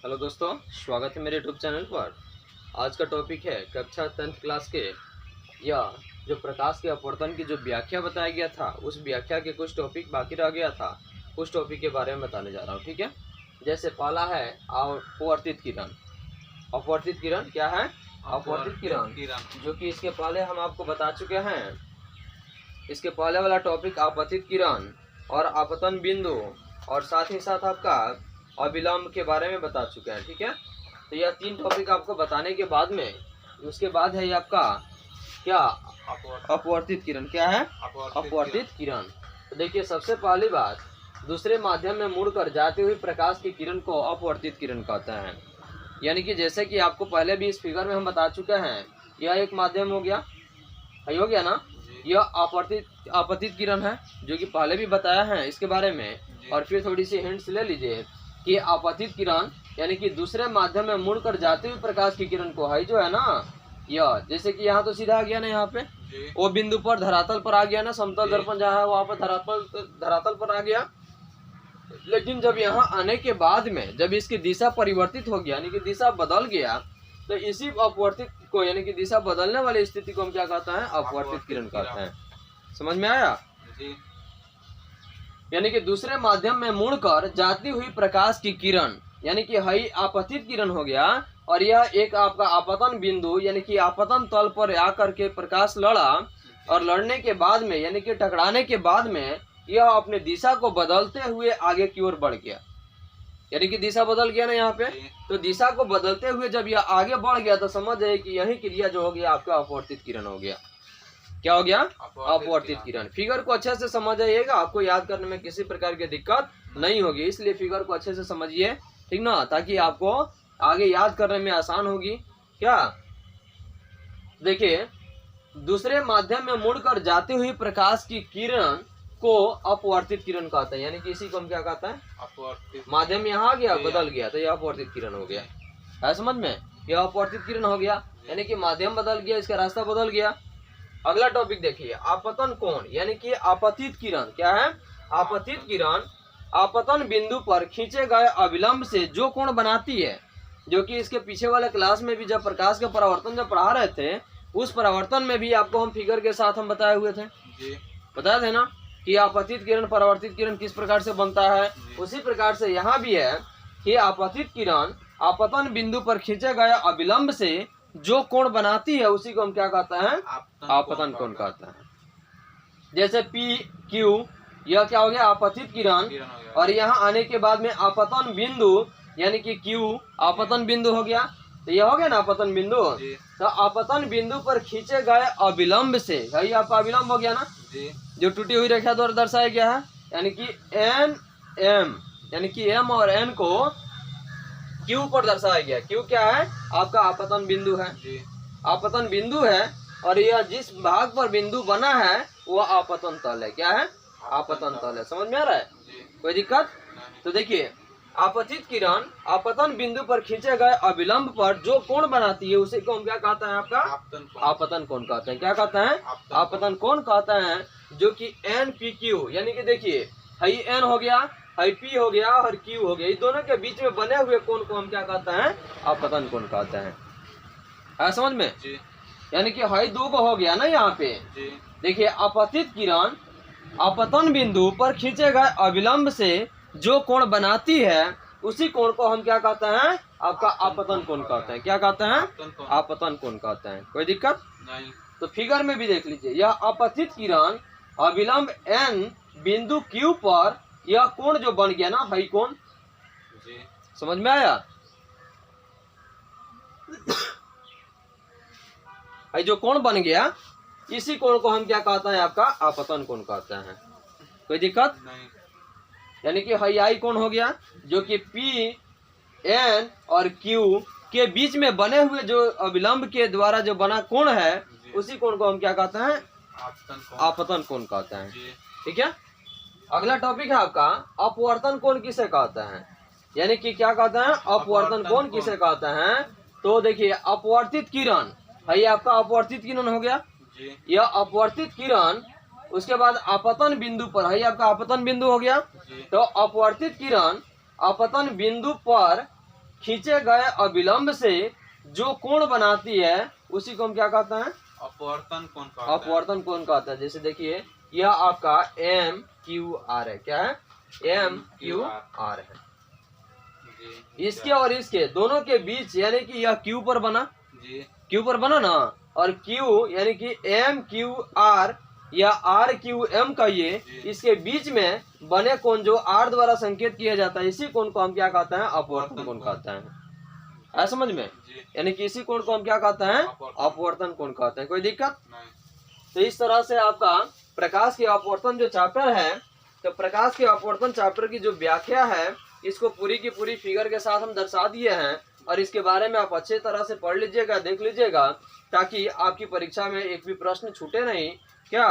Hello दोस्तों, स्वागत है मेरे यूट्यूब चैनल पर। आज का टॉपिक है कक्षा 10th क्लास के या जो प्रकाश के अपवर्तन की जो व्याख्या बताया गया था, उस व्याख्या के कुछ टॉपिक बाकी रह गया था। उस टॉपिक के बारे में बताने जा रहा हूँ, ठीक है। जैसे पहला है अपवर्तित किरण। अपवर्तित किरण क्या है? अपवर्तित किरण, जो कि इसके पहले हम आपको बता चुके हैं। इसके पहले वाला टॉपिक आपतित किरण और आपतन बिंदु और साथ ही साथ आपका अविलंब के बारे में बता चुके हैं, ठीक है। तो यह तीन टॉपिक आपको बताने के बाद में उसके बाद है ये आपका क्या अपवर्तित किरण। क्या है? अपवर्तित किरण। तो देखिए, सबसे पहली बात, दूसरे माध्यम में मुड़कर जाती हुई प्रकाश की किरण को अपवर्तित किरण कहते हैं। यानी कि जैसे कि आपको पहले भी इस फिगर में हम बता चुके हैं, यह एक माध्यम हो गया, हो गया ना। यह आपतित किरण है, जो कि पहले भी बताया है इसके बारे में। और फिर थोड़ी सी हिंट्स ले लीजिए कि आपतित किरण यानी कि दूसरे माध्यम में मुड़कर जाते हुए प्रकाश की किरण को है जो है ना, यह जैसे कि यहाँ तो सीधा आ गया ना, यहाँ पे वो बिंदु पर धरातल पर आ गया ना, समतल दर्पण जहाँ है वहाँ पर धरातल पर आ गया। लेकिन जब यहाँ आने के बाद में जब इसकी दिशा परिवर्तित हो गया, यानी कि दिशा बदल गया, तो इसी अपवर्तित को यानी कि दिशा बदलने वाली स्थिति को हम क्या कहते हैं? अपवर्तित किरण कहते हैं। समझ में आया? यानी कि दूसरे माध्यम में मुड़कर जाती हुई प्रकाश की किरण यानी कि हई आपतित किरण हो गया। और यह एक आपका आपतन बिंदु यानी कि आपतन तल पर आकर के प्रकाश लड़ा, और लड़ने के बाद में यानी कि टकराने के बाद में यह अपने दिशा को बदलते हुए आगे की ओर बढ़ गया। यानी कि दिशा बदल गया ना यहाँ पे, तो दिशा को बदलते हुए जब यह आगे बढ़ गया तो समझ जाए कि यही क्रिया जो हो गया आपका अपवर्तित किरण हो गया। क्या हो गया? अपवर्तित किरण। फिगर को अच्छे से समझ जाइएगा, आपको याद करने में किसी प्रकार की दिक्कत नहीं होगी, इसलिए फिगर को अच्छे से समझिए, ठीक ना, ताकि आपको आगे याद करने में आसान होगी। क्या देखिए, दूसरे माध्यम में मुड़कर जाती हुई प्रकाश की किरण को अपवर्तित किरण कहते हैं। यानी कि इसी को हम क्या कहते हैं? अपवर्तित। माध्यम यहाँ आ गया, बदल गया, तो यह अपवर्तित किरण हो गया है। समझ में? यह अपवर्तित किरण हो गया, यानी कि माध्यम बदल गया, इसका रास्ता बदल गया। अगला टॉपिक देखिए, आपतन कोण यानी कि आपतित किरण। क्या है? आपतित किरण आपतन बिंदु पर खींचे गए अविलंब से जो कोण बनाती है, जो कि इसके पीछे वाले क्लास में भी जब प्रकाश का परावर्तन जब पढ़ा रहे थे, उस परावर्तन में भी आपको हम फिगर के साथ हम बताए हुए थे, बताए थे ना, कि आपतित किरण परावर्तित किरण किस प्रकार से बनता है। उसी प्रकार से यहाँ भी है कि आपतित किरण आपतन बिंदु पर खींचे गए अविलंब से जो कोण बनाती है उसी को हम क्या कहते हैं? आपतन कोण कहते हैं। जैसे पी क्यू, यह क्या हो गया? आपतित किरण। और यहाँ आने के बाद में आपतन बिंदु यानी कि क्यू आपतन बिंदु हो गया, तो यह हो गया ना आपतन बिंदु। तो आपतन बिंदु पर खींचे गए अविलंब से, यही आपका अविलंब हो गया ना, जो टूटी हुई रेखा द्वारा दर्शाया गया है। यानी कि एन एम यानी कि एम और एन को क्यू पर दर्शाया गया। क्यू क्या है? आपका आपतन बिंदु है, आपतन बिंदु है। और यह जिस भाग पर बिंदु बना है वह आपतन तल है। क्या है? आपतन तल है। समझ में आ रहा है? कोई दिक्कत? तो देखिए, आपतित किरण आपतन बिंदु पर खींचे गए अविलंब पर जो कोण बनाती है उसे को हम क्या कहते हैं? आपका आपतन कोण कहते हैं। क्या कहते हैं? आपतन कोण कहते हैं, जो कि एन पी क्यू यानी कि देखिए, हई एन हो गया, हई पी हो गया और क्यू हो गया, इस दोनों के बीच में बने हुए कोण को हम क्या कहते हैं? आपतन कोण कहते हैं। समझ में? यानी कि हई दो को हो गया ना यहाँ पे। देखिए, आपतित किरण आपतन बिंदु पर खींचे गए अविलंब से जो कोण बनाती है उसी कोण को हम क्या कहते हैं? आपका आपतन कोण कहते हैं। क्या कहते हैं? आपतन कोण कहते हैं। कोई दिक्कत नहीं। तो फिगर में भी देख लीजिए, यह आपतित किरण अविलंब एन बिंदु क्यू पर यह कोण जो बन गया ना, हई कोण। समझ में आया? हई जो कोण बन गया, इसी कोण को हम क्या कहते हैं? आपका आपतन कोण कहते हैं। कोई दिक्कत नहीं। यानी कि हई आई कोण हो गया, जो कि पी एन और क्यू के बीच में बने हुए जो अविलंब के द्वारा जो बना कोण है उसी कोण को हम क्या कहते हैं? आपतन कोण कहते हैं। ठीक है। अगला टॉपिक है आपका अपवर्तन कोण किसे कहते हैं। यानी कि क्या कहते हैं? अपवर्तन कोण किसे कहते हैं। तो देखिए, अपवर्तित किरण है आपका अपवर्तित किरण हो गया। यह अपवर्तित किरण उसके बाद आपतन बिंदु पर है आपका आपतन बिंदु हो गया। तो अपवर्तित किरण आपतन बिंदु पर खींचे गए अविलंब से जो कोण बनाती है उसी को हम क्या कहते हैं? अपवर्तन कोण कहते हैं। अपवर्तन कोण कहते हैं। जैसे देखिए यह आपका एम क्यू आर है, क्या है? एम क्यू आर है। इसके और इसके दोनों के बीच यानी कि यह क्यू पर बना, क्यू पर बना ना, और क्यू यानी कि एम क्यू आर या आर क्यू एम का ये इसके बीच में बने कोण जो आर द्वारा संकेत किया जाता है, इसी कोण को हम क्या कहते हैं? अपवर्तन कोण कहते हैं। है समझ में? यानी कि इसी कोण को हम क्या कहते हैं? अपवर्तन कोण कहते हैं। कोई दिक्कत नहीं। तो इस तरह से आपका प्रकाश के अपवर्तन जो चैप्टर है, तो प्रकाश के अपवर्तन चैप्टर की जो व्याख्या है इसको पूरी की पूरी फिगर के साथ हम दर्शा दिए हैं, और इसके बारे में आप अच्छे तरह से पढ़ लीजिएगा, देख लीजिएगा, ताकि आपकी परीक्षा में एक भी प्रश्न छूटे नहीं। क्या